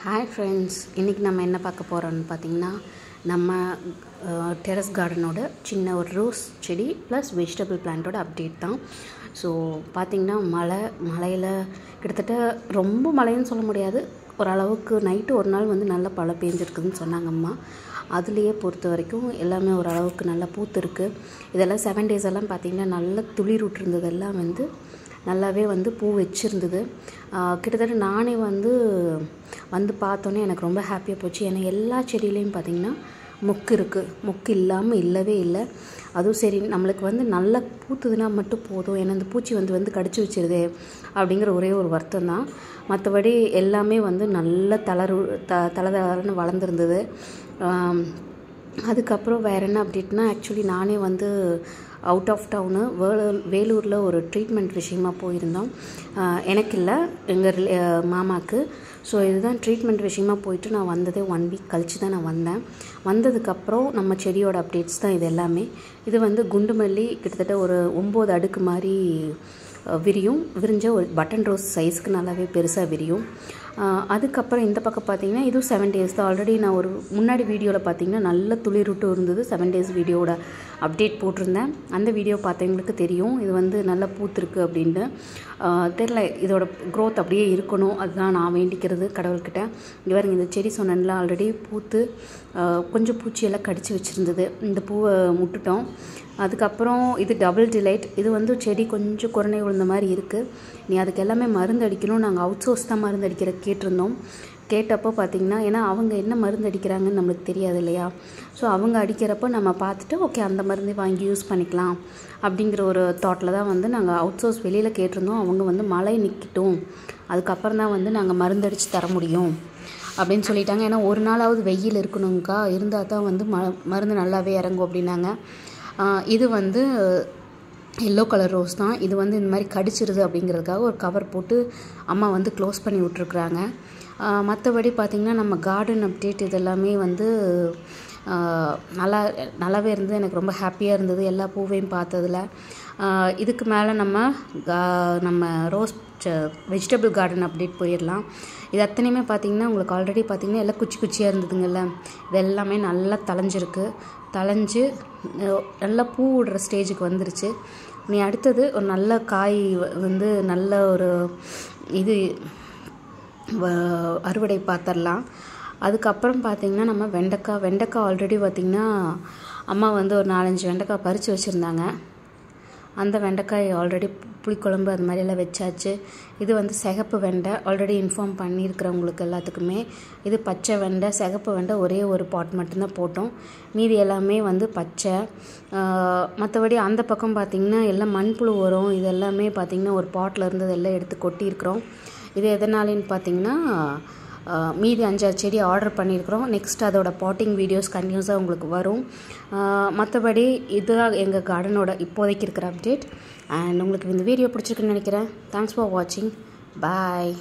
Hi friends, இன்றைக்கி நம்ம என்ன பார்க்க போகிறோம்னு பார்த்திங்கன்னா, நம்ம டெரஸ் கார்டனோட சின்ன ஒரு ரோஸ் செடி ப்ளஸ் வெஜிடபிள் பிளான்ட்டோட அப்டேட் தான். ஸோ பார்த்திங்கன்னா மழையில் கிட்டத்தட்ட ரொம்ப மழைன்னு சொல்ல முடியாது, ஓரளவுக்கு நைட்டு ஒரு நாள் வந்து நல்லா மழை பெஞ்சிருக்குதுன்னு சொன்னாங்க அம்மா. அதுலேயே பொறுத்த வரைக்கும் எல்லாமே ஓரளவுக்கு நல்லா பூத்துருக்கு. இதெல்லாம் 7 days எல்லாம் பார்த்திங்கன்னா நல்லா துளிர் விட்டுருந்ததெல்லாம் வந்து நல்லாவே வந்து பூ வச்சுருந்தது. கிட்டத்தட்ட நானே வந்து பார்த்தோன்னே எனக்கு ரொம்ப ஹாப்பியாக போச்சு. ஏன்னா எல்லா செடியிலையும் பார்த்திங்கன்னா மொக்கு இருக்குது, மொக்கு இல்லாமல் இல்லவே இல்லை. அதுவும் சரி, நம்மளுக்கு வந்து நல்லா பூத்துதுன்னா மட்டும் போதும், ஏன்னா அந்த பூச்சி வந்து கடிச்சு வச்சிருதே அப்படிங்கிற ஒரே ஒரு வருத்தம் தான். மற்றபடி எல்லாமே வந்து நல்ல தளர்னு வளர்ந்துருந்தது. அதுக்கப்புறம் வேறு என்ன அப்டேட்னா, ஆக்சுவலி நானே வந்து அவுட் ஆஃப் டவுனு வேலூரில் ஒரு ட்ரீட்மெண்ட் விஷயமாக போயிருந்தோம். எனக்கு இல்லை, எங்கள் மாமாவுக்கு. ஸோ இதுதான் ட்ரீட்மெண்ட் விஷயமாக போயிட்டு நான் வந்ததே 1 week கழித்து தான் நான் வந்தேன். வந்ததுக்கப்புறம் நம்ம செடியோட அப்டேட்ஸ் தான் இது எல்லாமே. இது வந்து குண்டு மல்லி கிட்டத்தட்ட ஒரு 9 அடுக்கு மாதிரி விரிஞ்ச ஒரு பட்டன் ரோஸ் சைஸ்க்கு நல்லாவே பெருசாக விரியும். அதுக்கப்புறம் இந்த பக்கம் பார்த்திங்கன்னா இதுவும் 7 days தான். ஆல்ரெடி நான் ஒரு முன்னாடி வீடியோவில் பார்த்திங்கன்னா நல்ல துளிர்விட்டு இருந்தது. 7 days வீடியோட அப்டேட் போட்டிருந்தேன். அந்த வீடியோ பார்த்தவங்களுக்கு தெரியும் இது வந்து நல்லா பூத்துருக்கு அப்படின்ட்டு. தெரில, இதோட க்ரோத் அப்படியே இருக்கணும், அதுதான் நான் வேண்டிக்கிறது கடவுள்கிட்ட. இவருங்க இந்த செடி சொன்னேன்ல, ஆல்ரெடி பூத்து கொஞ்சம் பூச்சியெல்லாம் கடிச்சு வச்சுருந்தது. இந்த பூவை முட்டுட்டோம். அதுக்கப்புறம் இது டபுள் டிலைட். இது வந்து செடி கொஞ்சம் குறைநை விழுந்த மாதிரி இருக்குது. நீ அதுக்கு எல்லாமே மருந்து அடிக்கணும், நாங்கள் அவுட் சோர்ஸ் தான் மருந்து அடிக்கிற கேட்டிருந்தோம். கேட்டப்போ பார்த்திங்கன்னா, ஏன்னா அவங்க என்ன மருந்து அடிக்கிறாங்கன்னு நம்மளுக்கு தெரியாது இல்லையா. ஸோ அவங்க அடிக்கிறப்போ நம்ம பார்த்துட்டு ஓகே அந்த மருந்தை வாங்கி யூஸ் பண்ணிக்கலாம் அப்படிங்கிற ஒரு தாட்டில் தான் வந்து நாங்கள் அவுட் சோர்ஸ் வெளியில் கேட்டிருந்தோம். அவங்க வந்து மழை நிற்கட்டும், அதுக்கப்புறம் தான் வந்து நாங்கள் மருந்து அடித்து தர முடியும் அப்படின்னு சொல்லிட்டாங்க. ஏன்னா ஒரு நாளாவது வெயில் இருக்கணுங்க்கா, இருந்தால் தான் வந்து மருந்து நல்லாவே இறங்கும் அப்படின்னாங்க. இது வந்து எல்லோ கலர் ரோஸ் தான். இது வந்து இந்த மாதிரி கடிச்சிருது அப்படிங்கிறதுக்காக ஒரு கவர் போட்டு அம்மா வந்து க்ளோஸ் பண்ணி விட்ருக்குறாங்க. மற்றபடி பார்த்திங்கன்னா நம்ம கார்டன் அப்டேட் இதெல்லாமே வந்து நல்லாவே இருந்தது. எனக்கு ரொம்ப ஹாப்பியாக இருந்தது எல்லா பூவையும் பார்த்ததில். இதுக்கு மேலே நம்ம ரோஸ் வெஜிடபிள் கார்டன் அப்டேட் போயிடலாம். இது அத்தனையுமே பார்த்திங்கன்னா உங்களுக்கு ஆல்ரெடி பார்த்திங்கன்னா எல்லாம் குச்சி குச்சியாக இருந்ததுங்கள்ல, இது எல்லாமே நல்லா தளைஞ்சு நல்லா பூ விடுற ஸ்டேஜுக்கு வந்துருச்சு. நீ அடுத்தது ஒரு நல்ல காய் வந்து நல்ல ஒரு இது அறுவடை பார்த்துடலாம். அதுக்கப்புறம் பார்த்திங்கன்னா நம்ம வெண்டைக்காய் ஆல்ரெடி பார்த்திங்கன்னா அம்மா வந்து ஒரு 4-5 வெண்டைக்காய் பறித்து வச்சுருந்தாங்க. அந்த வெண்டைக்காய் ஆல்ரெடி புளிக்குழம்பு அது மாதிரியெல்லாம் வச்சாச்சு. இது வந்து சிகப்பு வெண்டை, ஆல்ரெடி இன்ஃபார்ம் பண்ணியிருக்கிறவங்களுக்கு எல்லாத்துக்குமே. இது பச்சை வெண்டை, சிகப்பு வெண்டை ஒரே ஒரு பாட் மட்டும்தான் போட்டோம். மீதி எல்லாமே வந்து பச்சை. மற்றபடி அந்த பக்கம் பார்த்திங்கன்னா எல்லாம் மண்புழு உரம் இது எல்லாமே பார்த்திங்கன்னா ஒரு பாட்டில் இருந்தது எல்லாம் எடுத்து கொட்டியிருக்கிறோம். இது எதனாலேன்னு பார்த்திங்கன்னா மீதி 5-6 செடி ஆர்டர் பண்ணியிருக்கிறோம். நெக்ஸ்ட் அதோட பாட்டிங் வீடியோஸ் கண்டினியூஸாக உங்களுக்கு வரும். மற்றபடி இதுதான் எங்கள் கார்டனோட இப்போதைக்கு இருக்கிற அப்டேட். அண்ட் உங்களுக்கு இந்த வீடியோ பிடிச்சிருக்குன்னு நினைக்கிறேன். தேங்க்ஸ் ஃபார் வாட்சிங். பாய்.